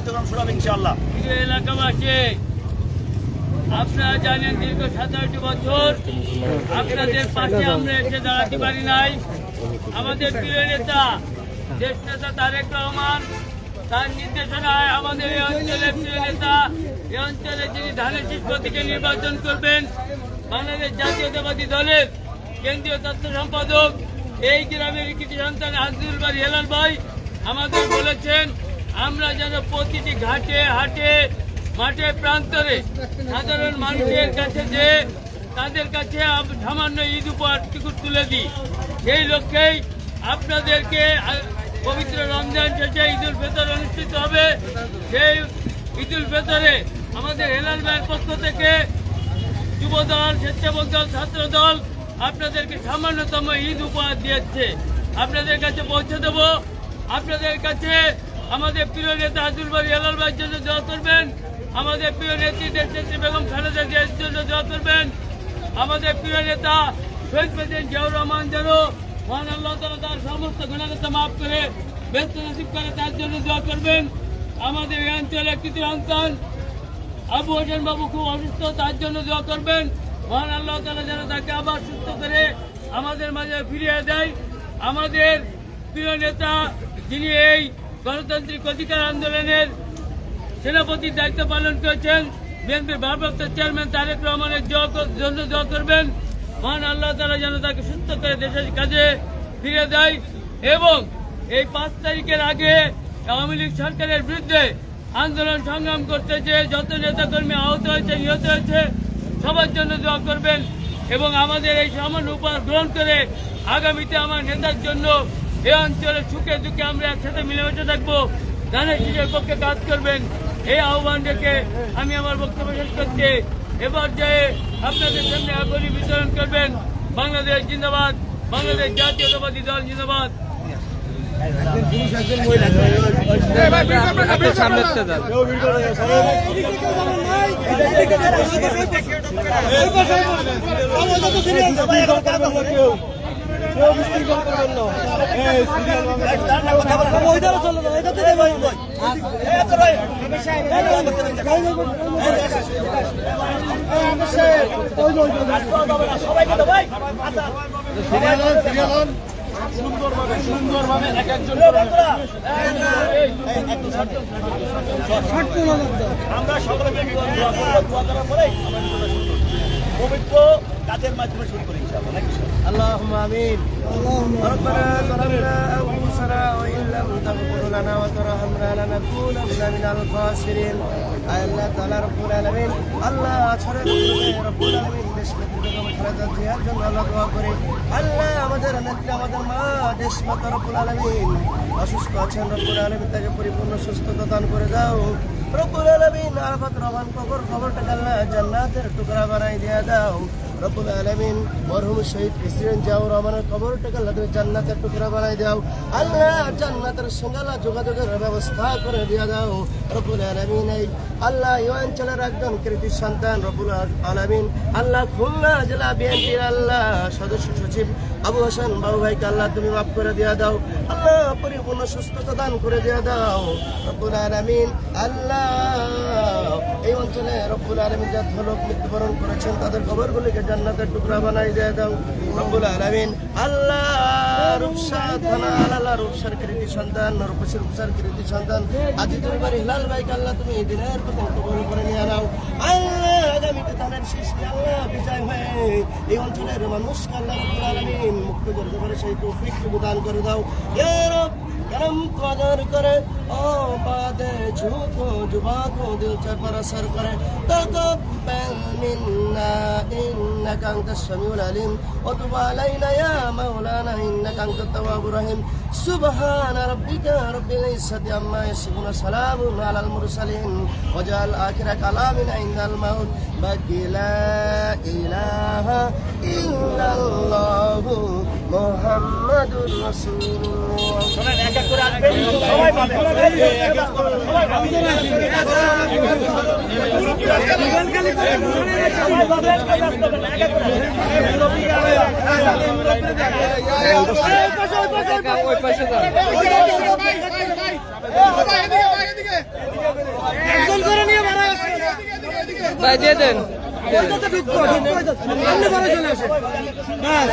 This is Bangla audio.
কার্যক্রম শুরু হবে ইনশাআল্লাহ। এলাকাবাসী, আপনারা জানেন দীর্ঘ 17টি বছর আপনাদের পাশে আমরা এসে দাঁড়াতে পারি নাই। আমাদের প্রিয় নেতা দেশ নেতা তারেক রহমান তার নির্দেশনায় আমাদের এই অঞ্চলের প্রিয় নেতা, এই অঞ্চলে যিনি ধানের শীষ প্রতীকে নির্বাচন করবেন, বাংলাদেশ জাতীয়তাবাদী দলের কেন্দ্রীয় তথ্য সম্পাদক, এই গ্রামের কৃতি সন্তান আব্দুল বারী হেলাল ভাই আমাদের বলেছেন আমরা যেন প্রতিটি ঘাটে হাটে মাঠে প্রান্তরে সাধারণ মানুষের কাছে যে তাদের কাছে সামান্য ঈদ উপহারটুকু তুলে দিই। সেই লক্ষ্যেই আপনাদেরকে পবিত্র রমজান শেষে ঈদুল ফিতর অনুষ্ঠিত হবে। সেই ঈদুল ফিতরে আমাদের হেলাল ভাইয়ের পক্ষ থেকে যুবদল, স্বেচ্ছাসেবক দল, ছাত্র দল আপনাদেরকে সামান্যতম ঈদ উপহার দিয়েছে। আপনাদের কাছে পৌঁছে দেব। আপনাদের কাছে আমাদের প্রিয় নেতা আব্দুল বারী হেলাল ভাইয়ের জন্য দোয়া করবেন। আমাদের প্রিয় নেত্রী দেশনেত্রী বেগম খালেদা জিয়ার জন্য দোয়া করবেন। আমাদের প্রিয় নেতা শহীদ প্রেসিডেন্ট জিয়াউর রহমান যেন মহান আল্লাহ তাআলা তার সমস্ত গুনাহকে মাফ করে ব্যস্ত নসিব করে তার জন্য দোয়া করবেন। আমাদের এই অঞ্চলের কৃতি সন্তান আবু হোসেন বাবু খুব অসুস্থ, তার জন্য দোয়া করবেন। মহান আল্লাহ তাআলা যেন তাকে আবার সুস্থ করে আমাদের মাঝে ফিরিয়ে দেয়। আমাদের প্রিয় নেতা যিনি এই গণতান্ত্রিক অধিকার আন্দোলনের সেনাপতির দায়িত্ব পালন করেছেন, বিএনপির ভারপ্রাপ্ত চেয়ারম্যান তারেক রহমানের জন্য দোয়া করবেন। মহান আল্লাহ তাআলা যেন তাকে সুস্থ করে দেশের কাজে ফিরে দেয়। এবং এই 5 তারিখের আগে আওয়ামী লীগ সরকারের বিরুদ্ধে আন্দোলন সংগ্রাম করতে যে যত নেতাকর্মী আহত হয়েছে, নিহত হয়েছে, সবার জন্য দোয়া করবেন। এবং আমাদের এই সামান্য উপহার গ্রহণ করে আগামীতে আমার নেতার জন্য এই অঞ্চলের সুখে দুঃখে আমরা একসাথে মিলেমিশে থাকবো, ধানের শীষের পক্ষে কাজ করবেন। এই আহ্বান রেখে আমি আমার বক্তব্য শেষ করছি। এবার যে আপনাদের সামনে আগলি বিতরণ করবেন বাংলাদেশ জিন্দাবাদ, বাংলাদেশ জাতীয়তাবাদী দল জিন্দাবাদ। সুন্দরভাবে এক একজন আমরা সকলে দোয়া করার পরে পবিত্র কাজের মাধ্যমে শুরু করি ইনশাআল্লাহ। اللهم آمين. ربنا ظلمنا أنفسنا وإن لم تغفر لنا وترحمنا لنكونن من الخاسرين. আল্লাহ তাআলা রব্বুল আলামিন, আল্লাহ আছরের রব্বুল আলামিন দেশনেত্রী বেগম খালেদা জিয়ার জন্য আল্লাহ দোয়া করি। আল্লাহ আমাদের নেত্রী, আমাদের মা দেশমাতা রব্বুল আলামিন অসুস্থ আছেন, রব্বুল আলামিন তাকে পরিপূর্ণ সুস্থতা দান করে দাও। রব্বুল আলামিন আরাফাত রহমান কবরটাকে আল্লাহ জান্নাতের টুকরা বানাই দিয়ে দাও। রব্বুল আলামিন মরহুম শহীদ প্রেসিডেন্ট জিয়াউর রহমানের কবরটাকে আল্লাহ তুমি জান্নাতের টুকরা বানাই দাও। আল্লাহ জান্নাতের সঙ্গে যোগাযোগের ব্যবস্থা করে দিয়ে দাও। রব্বুল আলামিন এই আল্লাহ এই অঞ্চলের একজন কৃতি সন্তান রব্বুল আলামিন আল্লাহ খুলনা জেলা বিএনপির আল্লাহ সদস্য সচিব আবু হোসেন বাবু ভাইকে আল্লাহ তুমি মাফ করে দিয়ে দাও। আল্লাহ পরিপূর্ণ সুস্থতা দান করে দিয়ে দাও। রব্বুল আলামিন আল্লাহ এই অঞ্চলে রব্বুল আলামিন যা লোক মৃত্যুবরণ করেছেন তাদের কবরগুলিকে জান্নাতের টুকরা বানাই দিয়ে দাও। রব্বুল আলামিন আল্লাহ রূপসা থানা আল্লাহ রূপসার কৃতি সন্তান রূপসার কৃতি সন্তান আব্দুল বারী হেলাল ভাইকে আল্লাহ তুমি এই দিনের প্রথম কবর করে নিয়ে নাও। আল্লাহ আগামীতে ধানের শীষ আল্লাহ বিজয় হয়ে এই অঞ্চলের মানুষকে আল্লাহ রব্বুল আলামিন মুক্ত করতে পারে সেই তৌফিক দান করে দাও। ইয়া রব करम कदर करे ओ बादे झूठो जुबा को दिल से पर असर करे तकब्बल मिन्ना इन्नका अंतस समीउल अलीम व तुब अलैना या मौलाना इन्नका अंतत तव्वाबुर रहीम सुबहान रब्बिका रब्बिल इज्जति अम्मा यसिफून सलामुन अलल मुरसलीन वजअल आखिर कलामिना इंदल मौत ला इलाहा इल्लल्लाहु মুহাম্মাদুর রাসূলুল্লাহ। এক এক করে আসবেন, সবাই পাবেন, সবাই পাবেন। ভাই দিয়ে দেন। ওইটাতে ঢুকবো, আপনি ঘরে চলে আসেন। ব্যাস।